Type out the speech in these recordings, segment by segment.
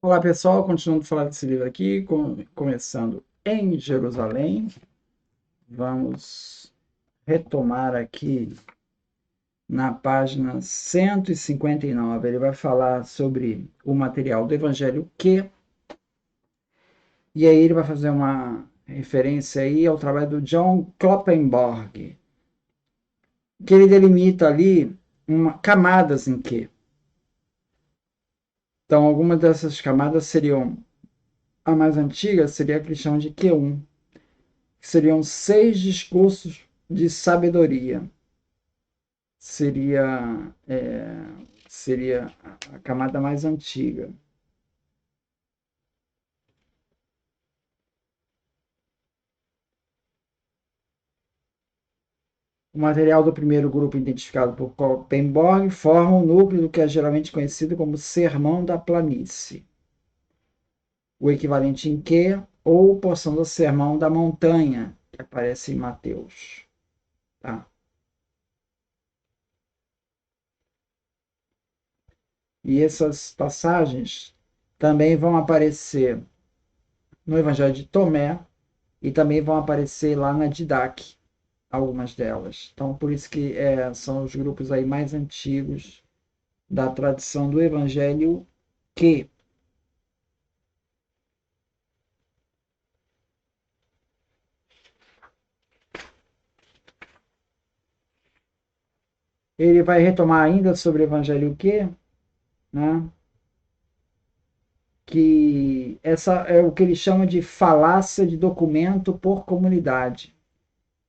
Olá pessoal, continuando a falar desse livro aqui, começando em Jerusalém. Vamos retomar aqui na página 159. Ele vai falar sobre o material do Evangelho e aí ele vai fazer uma referência aí ao trabalho do John Kloppenborg, que ele delimita ali camadas em Q. Então, algumas dessas camadas seriam, a mais antiga seria a que eles chamam de Q1, que seriam 6 discursos de sabedoria. Seria a camada mais antiga. O material do primeiro grupo, identificado por Kloppenborg, forma o núcleo do que é geralmente conhecido como Sermão da Planície, o equivalente em Q, ou porção do Sermão da Montanha, que aparece em Mateus. Tá? E essas passagens também vão aparecer no Evangelho de Tomé e também vão aparecer lá na Didaque, algumas delas. Então, por isso que são os grupos aí mais antigos da tradição do Evangelho, que ele vai retomar ainda sobre o Evangelho né? Que essa é o que ele chama de falácia de documento por comunidade.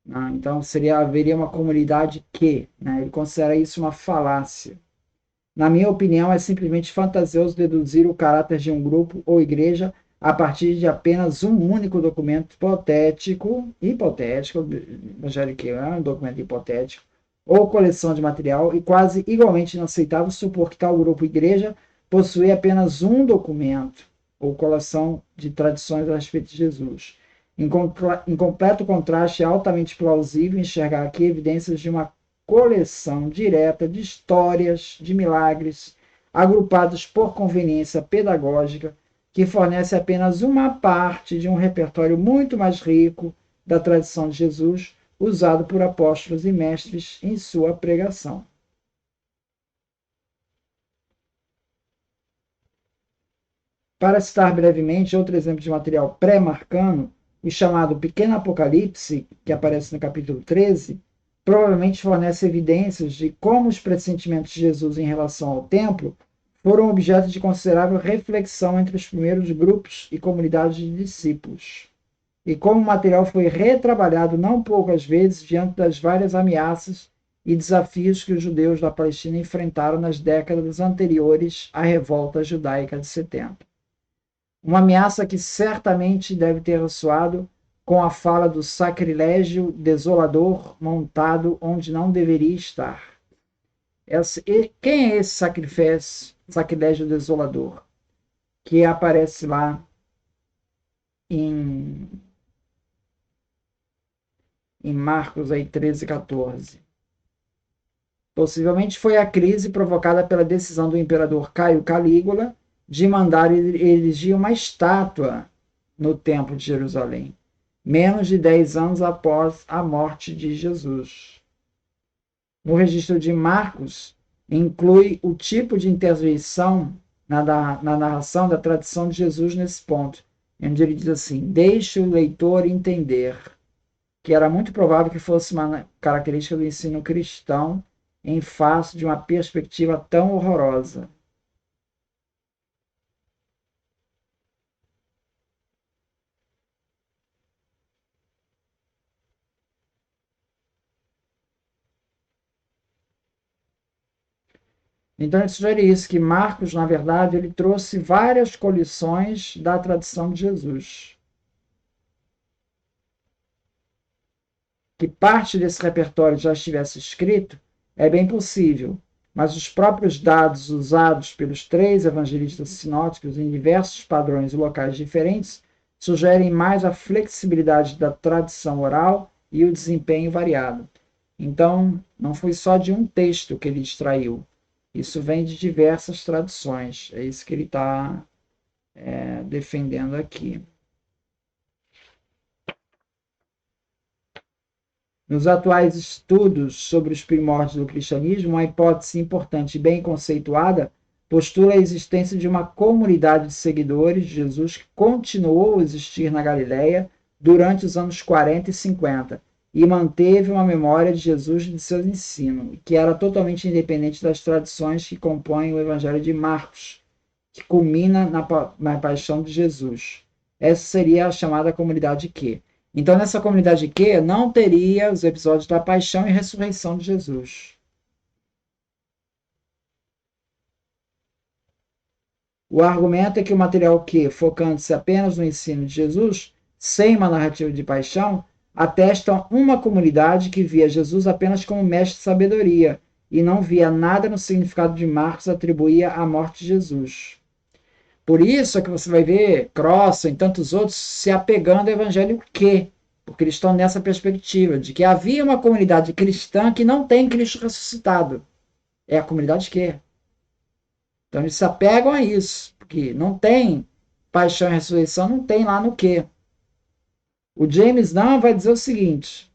Né? Então, haveria uma comunidade né? Ele considera isso uma falácia. Na minha opinião, é simplesmente fantasioso deduzir o caráter de um grupo ou igreja a partir de apenas um único documento hipotético, Evangelho que é um documento hipotético, ou coleção de material, e quase igualmente inaceitável supor que tal grupo ou igreja possui apenas um documento ou coleção de tradições a respeito de Jesus. Em completo contraste, é altamente plausível enxergar aqui evidências de uma coleção direta de histórias de milagres agrupados por conveniência pedagógica, que fornece apenas uma parte de um repertório muito mais rico da tradição de Jesus, usado por apóstolos e mestres em sua pregação. Para citar brevemente outro exemplo de material pré-marcano, o chamado Pequeno Apocalipse, que aparece no capítulo 13, provavelmente fornece evidências de como os pressentimentos de Jesus em relação ao templo foram objeto de considerável reflexão entre os primeiros grupos e comunidades de discípulos, e como o material foi retrabalhado não poucas vezes diante das várias ameaças e desafios que os judeus da Palestina enfrentaram nas décadas anteriores à revolta judaica de 70. Uma ameaça que certamente deve ter ressoado com a fala do sacrilégio desolador montado onde não deveria estar. Quem é esse sacrilégio desolador? Que aparece lá em, em Marcos aí, 13, 14. Possivelmente foi a crise provocada pela decisão do imperador Caio Calígula de mandar erigir uma estátua no Templo de Jerusalém, menos de 10 anos após a morte de Jesus. No registro de Marcos, inclui o tipo de interjeição na narração da tradição de Jesus nesse ponto, onde ele diz assim: deixe o leitor entender, que era muito provável que fosse uma característica do ensino cristão em face de uma perspectiva tão horrorosa. Então, ele sugere isso, que Marcos, na verdade, ele trouxe várias colições da tradição de Jesus. Que parte desse repertório já estivesse escrito é bem possível, mas os próprios dados usados pelos 3 evangelistas sinóticos em diversos padrões e locais diferentes sugerem mais a flexibilidade da tradição oral e o desempenho variado. Então, não foi só de um texto que ele extraiu. Isso vem de diversas tradições. É isso que ele está defendendo aqui. Nos atuais estudos sobre os primórdios do cristianismo, uma hipótese importante e bem conceituada postula a existência de uma comunidade de seguidores de Jesus que continuou a existir na Galiléia durante os anos 40 e 50 e manteve uma memória de Jesus e de seu ensino, que era totalmente independente das tradições que compõem o Evangelho de Marcos, que culmina na paixão de Jesus. Essa seria a chamada comunidade Q. Então, nessa comunidade Q, não teria os episódios da paixão e ressurreição de Jesus. O argumento é que o material Q, focando-se apenas no ensino de Jesus, sem uma narrativa de paixão, atesta uma comunidade que via Jesus apenas como mestre de sabedoria e não via nada no significado de Marcos atribuía à morte de Jesus. Por isso é que você vai ver Crossan e tantos outros se apegando ao evangelho Q, porque eles estão nessa perspectiva de que havia uma comunidade cristã que não tem Cristo ressuscitado. É a comunidade Q. Então eles se apegam a isso, porque não tem paixão e ressurreição, não tem lá no Q. O James Dunn vai dizer o seguinte: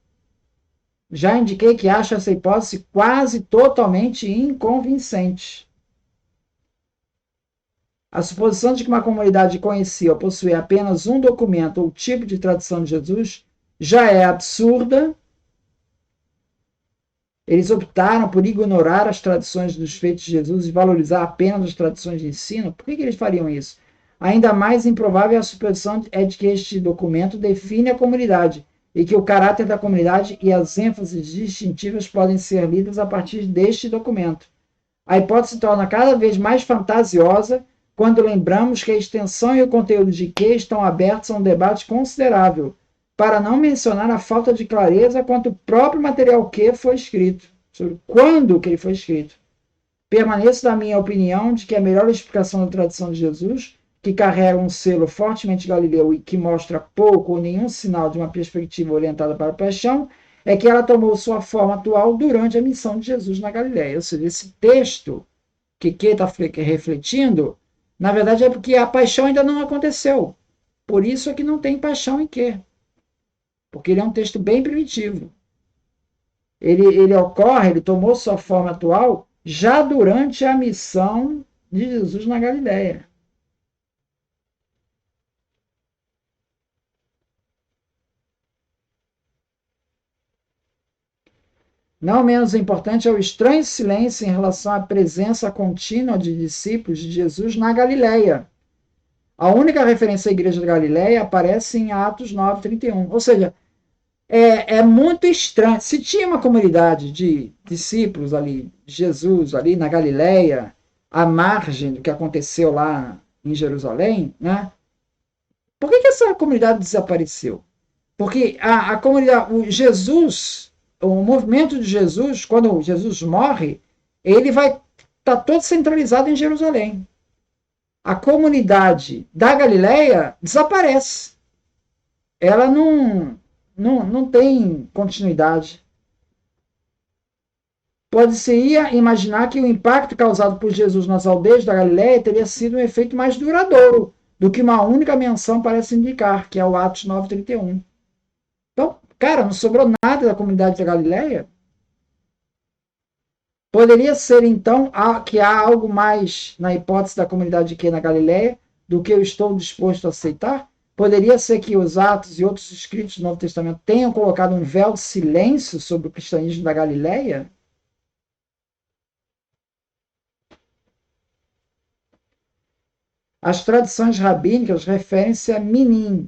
já indiquei que acho essa hipótese quase totalmente inconvincente. A suposição de que uma comunidade conhecia ou possuía apenas um documento ou tipo de tradição de Jesus já é absurda. Eles optaram por ignorar as tradições dos feitos de Jesus e valorizar apenas as tradições de ensino. Por que eles fariam isso? Ainda mais improvável a suposição é de que este documento define a comunidade e que o caráter da comunidade e as ênfases distintivas podem ser lidas a partir deste documento. A hipótese se torna cada vez mais fantasiosa quando lembramos que a extensão e o conteúdo de Q estão abertos a um debate considerável, para não mencionar a falta de clareza quanto o próprio material Q foi escrito, sobre quando que ele foi escrito. Permaneço da minha opinião de que a melhor explicação da tradição de Jesus, que carrega um selo fortemente galileu e que mostra pouco ou nenhum sinal de uma perspectiva orientada para a paixão, é que ela tomou sua forma atual durante a missão de Jesus na Galiléia. Ou seja, esse texto que está refletindo, na verdade é porque a paixão ainda não aconteceu. Por isso é que não tem paixão em Q. Porque ele é um texto bem primitivo. Ele ocorre, ele tomou sua forma atual já durante a missão de Jesus na Galiléia. Não menos importante é o estranho silêncio em relação à presença contínua de discípulos de Jesus na Galiléia. A única referência à igreja da Galiléia aparece em Atos 9:31. Ou seja, é muito estranho. Se tinha uma comunidade de discípulos ali, de Jesus ali na Galiléia, à margem do que aconteceu lá em Jerusalém, né? Por que essa comunidade desapareceu? Porque a comunidade, o Jesus, o movimento de Jesus, quando Jesus morre, ele vai estar todo centralizado em Jerusalém. A comunidade da Galiléia desaparece. Ela não tem continuidade. Pode-se imaginar que o impacto causado por Jesus nas aldeias da Galiléia teria sido um efeito mais duradouro do que uma única menção parece indicar, que é o Atos 9:31. Então, cara, não sobrou nada da comunidade da Galiléia. Poderia ser, então, que há algo mais na hipótese da comunidade que na Galiléia do que eu estou disposto a aceitar? Poderia ser que os Atos e outros escritos do Novo Testamento tenham colocado um véu de silêncio sobre o cristianismo da Galiléia? As tradições rabínicas referem-se a minim,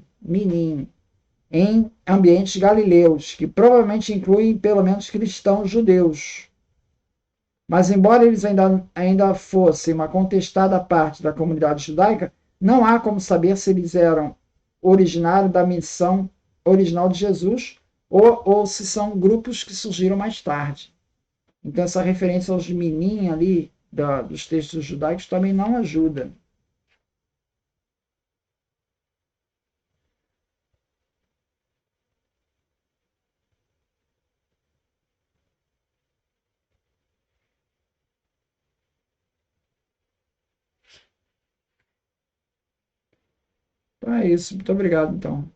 em ambientes galileus, que provavelmente incluem pelo menos cristãos judeus. Mas, embora eles ainda fossem uma contestada parte da comunidade judaica, não há como saber se eles eram originários da missão original de Jesus ou se são grupos que surgiram mais tarde. Então, essa referência aos minim ali dos textos judaicos também não ajuda. Então é isso. Muito obrigado, então.